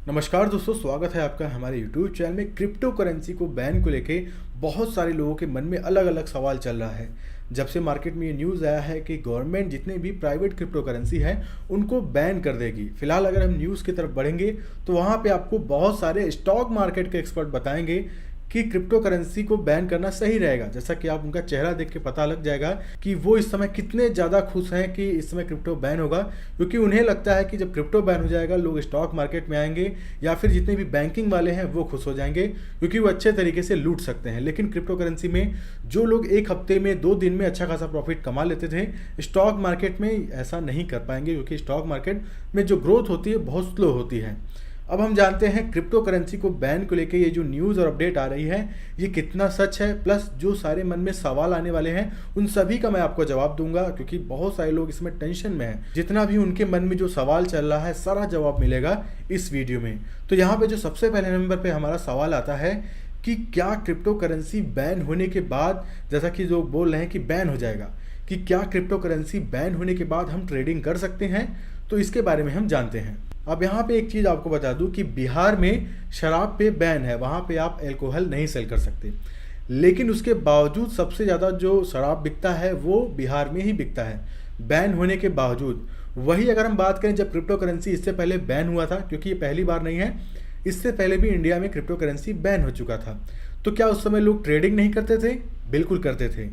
नमस्कार दोस्तों, स्वागत है आपका हमारे YouTube चैनल में। क्रिप्टो करेंसी को बैन को लेके बहुत सारे लोगों के मन में अलग अलग सवाल चल रहा है। जब से मार्केट में ये न्यूज़ आया है कि गवर्नमेंट जितने भी प्राइवेट क्रिप्टो करेंसी है उनको बैन कर देगी। फिलहाल अगर हम न्यूज़ की तरफ बढ़ेंगे तो वहाँ पे आपको बहुत सारे स्टॉक मार्केट के एक्सपर्ट बताएंगे कि क्रिप्टो करेंसी को बैन करना सही रहेगा। जैसा कि आप उनका चेहरा देख के पता लग जाएगा कि वो इस समय कितने ज़्यादा खुश हैं कि इस समय क्रिप्टो बैन होगा, क्योंकि उन्हें लगता है कि जब क्रिप्टो बैन हो जाएगा लोग स्टॉक मार्केट में आएंगे या फिर जितने भी बैंकिंग वाले हैं वो खुश हो जाएंगे, क्योंकि वो अच्छे तरीके से लूट सकते हैं। लेकिन क्रिप्टो करेंसी में जो लोग एक हफ्ते में 2 दिन में अच्छा खासा प्रॉफिट कमा लेते थे, स्टॉक मार्केट में ऐसा नहीं कर पाएंगे, क्योंकि स्टॉक मार्केट में जो ग्रोथ होती है बहुत स्लो होती है। अब हम जानते हैं क्रिप्टो करेंसी को बैन को लेके ये जो न्यूज़ और अपडेट आ रही है ये कितना सच है, प्लस जो सारे मन में सवाल आने वाले हैं उन सभी का मैं आपको जवाब दूंगा, क्योंकि बहुत सारे लोग इसमें टेंशन में हैं। जितना भी उनके मन में जो सवाल चल रहा है सारा जवाब मिलेगा इस वीडियो में। तो यहाँ पे जो सबसे पहले नंबर पे हमारा सवाल आता है कि क्या क्रिप्टो करेंसी बैन होने के बाद, जैसा कि लोग बोल रहे हैं कि बैन हो जाएगा, कि क्या क्रिप्टो करेंसी बैन होने के बाद हम ट्रेडिंग कर सकते हैं, तो इसके बारे में हम जानते हैं। अब यहाँ पे एक चीज़ आपको बता दूं कि बिहार में शराब पे बैन है, वहाँ पे आप अल्कोहल नहीं सेल कर सकते, लेकिन उसके बावजूद सबसे ज़्यादा जो शराब बिकता है वो बिहार में ही बिकता है, बैन होने के बावजूद। वही अगर हम बात करें जब क्रिप्टो करेंसी इससे पहले बैन हुआ था, क्योंकि ये पहली बार नहीं है, इससे पहले भी इंडिया में क्रिप्टो करेंसी बैन हो चुका था, तो क्या उस समय लोग ट्रेडिंग नहीं करते थे? बिल्कुल करते थे।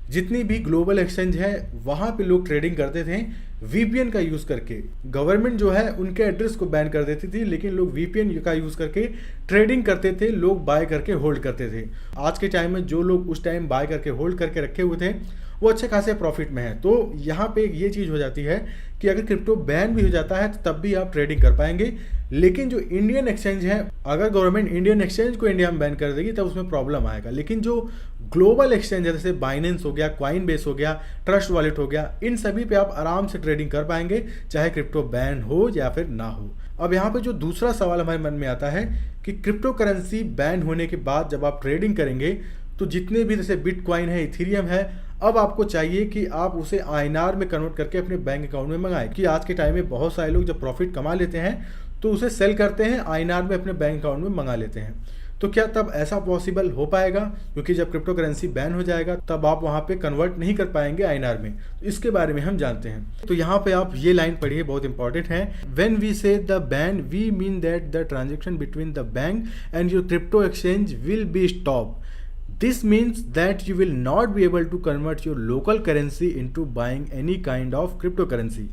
जितनी भी ग्लोबल एक्सचेंज है वहाँ पे लोग ट्रेडिंग करते थे वीपीएन का यूज़ करके। गवर्नमेंट जो है उनके एड्रेस को बैन कर देती थी, लेकिन लोग वीपीएन का यूज़ करके ट्रेडिंग करते थे, लोग बाय करके होल्ड करते थे। आज के टाइम में जो लोग उस टाइम बाय करके होल्ड करके रखे हुए थे वो अच्छे खासे प्रॉफिट में है। तो यहाँ पे ये चीज़ हो जाती है कि अगर क्रिप्टो बैन भी हो जाता है तब भी आप ट्रेडिंग कर पाएंगे, लेकिन जो इंडियन एक्सचेंज है, अगर गवर्नमेंट इंडियन एक्सचेंज को इंडिया में बैन कर देगी तब उसमें प्रॉब्लम आएगा। लेकिन जो ग्लोबल एक्सचेंज है जैसे बाइनेंस हो गया, कॉइनबेस हो गया, ट्रस्ट वॉलेट हो गया, इन सभी पे आप आराम से ट्रेडिंग कर पाएंगे, चाहे क्रिप्टो बैन हो या फिर ना हो। अब यहाँ पे जो दूसरा सवाल हमारे मन में आता है कि क्रिप्टो करेंसी बैन होने के बाद जब आप ट्रेडिंग करेंगे तो जितने भी जैसे बिटकॉइन है, इथेरियम है, अब आपको चाहिए कि आप उसे आईएनआर में कन्वर्ट करके अपने बैंक अकाउंट में मंगाएं। कि आज के टाइम में बहुत सारे लोग जब प्रॉफिट कमा लेते हैं तो उसे सेल करते हैं, आईएनआर में अपने बैंक अकाउंट में मंगा लेते हैं। तो क्या तब ऐसा पॉसिबल हो पाएगा? क्योंकि जब क्रिप्टो करेंसी बैन हो जाएगा तब आप वहाँ पे कन्वर्ट नहीं कर पाएंगे आईएनआर में। तो इसके बारे में हम जानते हैं। तो यहाँ पे आप ये लाइन पढ़िए, बहुत इंपॉर्टेंट है। When we say the ban we mean that the transaction between the bank and your crypto exchange will be stop. This means that you will not be able to convert your local currency into buying any kind of cryptocurrency।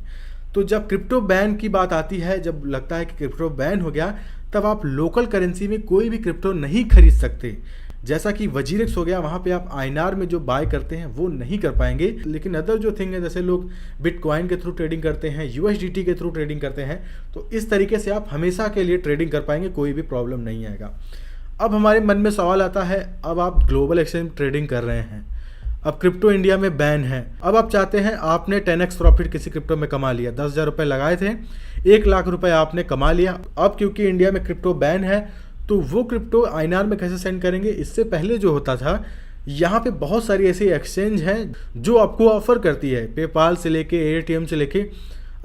तो जब crypto ban की बात आती है, जब लगता है कि क्रिप्टो बैन हो गया, तब आप लोकल करेंसी में कोई भी क्रिप्टो नहीं खरीद सकते। जैसा कि वजीरेक्स हो गया, वहाँ पे आप आईएनआर में जो बाय करते हैं वो नहीं कर पाएंगे। लेकिन अदर जो थिंग है, जैसे लोग बिटकॉइन के थ्रू ट्रेडिंग करते हैं, यूएसडीटी के थ्रू ट्रेडिंग करते हैं, तो इस तरीके से आप हमेशा के लिए ट्रेडिंग कर पाएंगे, कोई भी प्रॉब्लम नहीं आएगा। अब हमारे मन में सवाल आता है, अब आप ग्लोबल एक्सचेंज ट्रेडिंग कर रहे हैं, अब क्रिप्टो इंडिया में बैन है, अब आप चाहते हैं, आपने 10x प्रॉफिट किसी क्रिप्टो में कमा लिया, 10,000 रुपये लगाए थे, 1 लाख रुपए आपने कमा लिया। अब क्योंकि इंडिया में क्रिप्टो बैन है तो वो क्रिप्टो आईएनआर में कैसे सेंड करेंगे? इससे पहले जो होता था, यहाँ पे बहुत सारी ऐसी एक्सचेंज हैं जो आपको ऑफर करती है, पेपाल से लेके एटीएम से लेके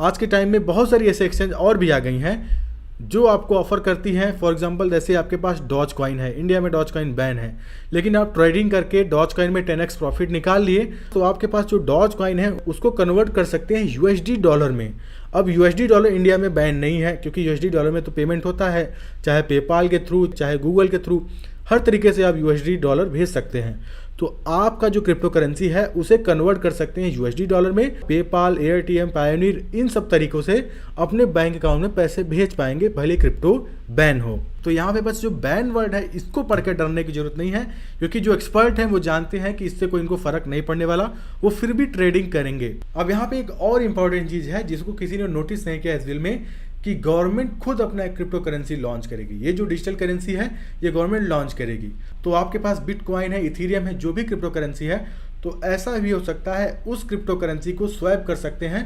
आज के टाइम में बहुत सारी ऐसी एक्सचेंज और भी आ गई हैं जो आपको ऑफर करती हैं। फॉर एग्जांपल जैसे आपके पास डॉज कॉइन है, इंडिया में डॉज कॉइन बैन है, लेकिन आप ट्रेडिंग करके डॉज कॉइन में 10x प्रॉफिट निकाल लिए, तो आपके पास जो डॉज कॉइन है उसको कन्वर्ट कर सकते हैं यूएसडी डॉलर में। अब यूएसडी डॉलर इंडिया में बैन नहीं है, क्योंकि यूएसडी डॉलर में तो पेमेंट होता है, चाहे पेपाल के थ्रू, चाहे गूगल के थ्रू, हर तरीके से आप यूएसडी डॉलर भेज सकते हैं। तो आपका जो क्रिप्टो करेंसी है उसे कन्वर्ट कर सकते हैं यूएसडी डॉलर में। पेपाल, एटीएम, पायोनियर, इन सब तरीकों से अपने बैंक अकाउंट में पैसे भेज पाएंगे, भले क्रिप्टो बैन हो। तो यहाँ पे बस जो बैन वर्ड है इसको पढ़ के डरने की जरूरत नहीं है, क्योंकि जो एक्सपर्ट हैं वो जानते हैं कि इससे कोई इनको फर्क नहीं पड़ने वाला, वो फिर भी ट्रेडिंग करेंगे। अब यहाँ पे एक और इंपॉर्टेंट चीज़ है जिसको किसी ने नोटिस नहीं किया इस बिल में, कि गवर्नमेंट खुद अपना क्रिप्टो करेंसी लॉन्च करेगी। ये जो डिजिटल करेंसी है ये गवर्नमेंट लॉन्च करेगी। तो आपके पास बिटकॉइन है, इथेरियम है, जो भी क्रिप्टो करेंसी है, तो ऐसा भी हो सकता है उस क्रिप्टो करेंसी को स्वैप कर सकते हैं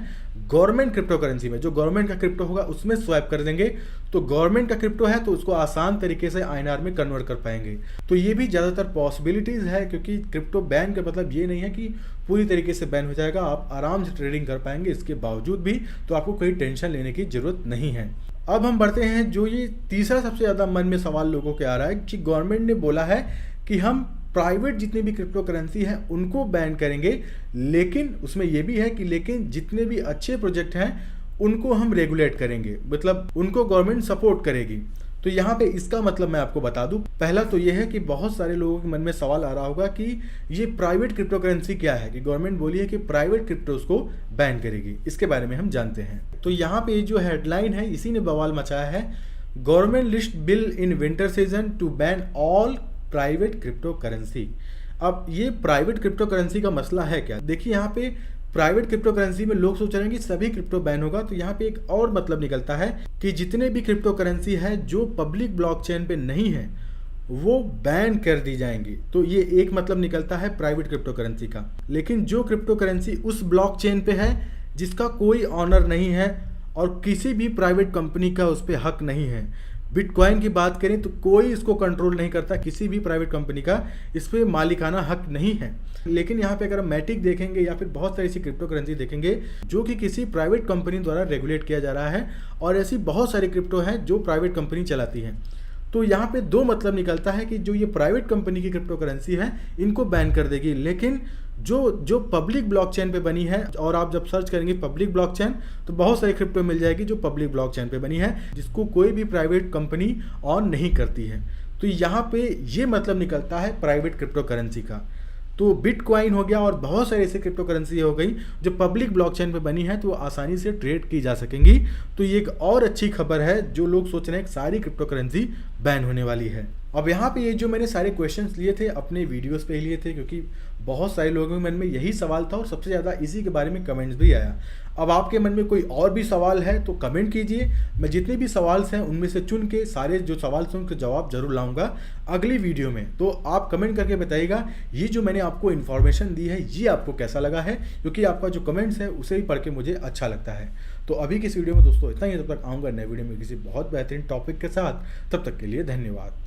गवर्नमेंट क्रिप्टो करेंसी में। जो गवर्नमेंट का क्रिप्टो होगा उसमें स्वैप कर देंगे, तो गवर्नमेंट का क्रिप्टो है तो उसको आसान तरीके से आईएनआर में कन्वर्ट कर पाएंगे। तो ये भी ज़्यादातर पॉसिबिलिटीज़ है, क्योंकि क्रिप्टो बैन का मतलब ये नहीं है कि पूरी तरीके से बैन हो जाएगा, आप आराम से ट्रेडिंग कर पाएंगे इसके बावजूद भी, तो आपको कोई टेंशन लेने की ज़रूरत नहीं है। अब हम बढ़ते हैं जो ये तीसरा सबसे ज़्यादा मन में सवाल लोगों के आ रहा है कि गवर्नमेंट ने बोला है कि हम प्राइवेट जितने भी क्रिप्टो करेंसी हैं उनको बैन करेंगे, लेकिन उसमें ये भी है कि लेकिन जितने भी अच्छे प्रोजेक्ट हैं उनको हम रेगुलेट करेंगे, मतलब उनको गवर्नमेंट सपोर्ट करेगी। तो यहाँ पे इसका मतलब मैं आपको बता दूं, पहला तो ये है कि बहुत सारे लोगों के मन में सवाल आ रहा होगा कि ये प्राइवेट क्रिप्टो करेंसी क्या है, कि गवर्नमेंट बोली है कि प्राइवेट क्रिप्टोज को बैन करेगी। इसके बारे में हम जानते हैं। तो यहाँ पे जो हेडलाइन है इसी ने बवाल मचाया है, government list bill in winter season two ban all private crypto currency. अब ये प्राइवेट क्रिप्टो करेंसी का मसला है क्या? देखिए यहाँ पे प्राइवेट क्रिप्टो करेंसी में लोग सोच रहे हैं कि सभी क्रिप्टो बैन होगा, तो यहाँ पे एक और मतलब निकलता है कि जितने भी क्रिप्टो करेंसी है जो पब्लिक ब्लॉकचेन पे नहीं है वो बैन कर दी जाएंगी। तो ये एक मतलब निकलता है प्राइवेट क्रिप्टो करेंसी का। लेकिन जो क्रिप्टो करेंसी उस ब्लॉकचेन पे है जिसका कोई ऑनर नहीं है और किसी भी प्राइवेट कंपनी का उस पर हक नहीं है, बिटकॉइन की बात करें तो कोई इसको कंट्रोल नहीं करता, किसी भी प्राइवेट कंपनी का इस पर मालिकाना हक नहीं है। लेकिन यहाँ पे अगर हम मैटिक देखेंगे या फिर बहुत सारी ऐसी क्रिप्टो करेंसी देखेंगे जो कि किसी प्राइवेट कंपनी द्वारा रेगुलेट किया जा रहा है, और ऐसी बहुत सारी क्रिप्टो हैं जो प्राइवेट कंपनी चलाती हैं। तो यहाँ पे दो मतलब निकलता है कि जो ये प्राइवेट कंपनी की क्रिप्टो करेंसी है इनको बैन कर देगी, लेकिन जो पब्लिक ब्लॉकचेन पे बनी है, और आप जब सर्च करेंगे पब्लिक ब्लॉकचेन तो बहुत सारी क्रिप्टो मिल जाएगी जो पब्लिक ब्लॉकचेन पे बनी है जिसको कोई भी प्राइवेट कंपनी ऑन नहीं करती है। तो यहाँ पे ये मतलब निकलता है प्राइवेट क्रिप्टो करेंसी का। तो बिटकॉइन हो गया और बहुत सारी ऐसी क्रिप्टो करेंसी हो गई जो पब्लिक ब्लॉकचेन पे बनी है, तो वो आसानी से ट्रेड की जा सकेंगी। तो ये एक और अच्छी खबर है जो लोग सोच रहे हैं कि सारी क्रिप्टो करेंसी बैन होने वाली है। अब यहाँ पे ये जो मैंने सारे क्वेश्चंस लिए थे अपने वीडियोस पे ही लिए थे, क्योंकि बहुत सारे लोगों के मन में यही सवाल था और सबसे ज़्यादा इसी के बारे में कमेंट्स भी आया। अब आपके मन में कोई और भी सवाल है तो कमेंट कीजिए, मैं जितने भी सवाल हैं उनमें से चुन के सारे जो सवाल हैं उनके जवाब जरूर लाऊंगा अगली वीडियो में। तो आप कमेंट करके बताइएगा ये जो मैंने आपको इन्फॉर्मेशन दी है ये आपको कैसा लगा है, क्योंकि आपका जो कमेंट्स है उसे ही पढ़ के मुझे अच्छा लगता है। तो अभी की इस वीडियो में दोस्तों इतना ही, तब तक आऊँगा नए वीडियो में किसी बहुत बेहतरीन टॉपिक के साथ। तब तक के लिए धन्यवाद।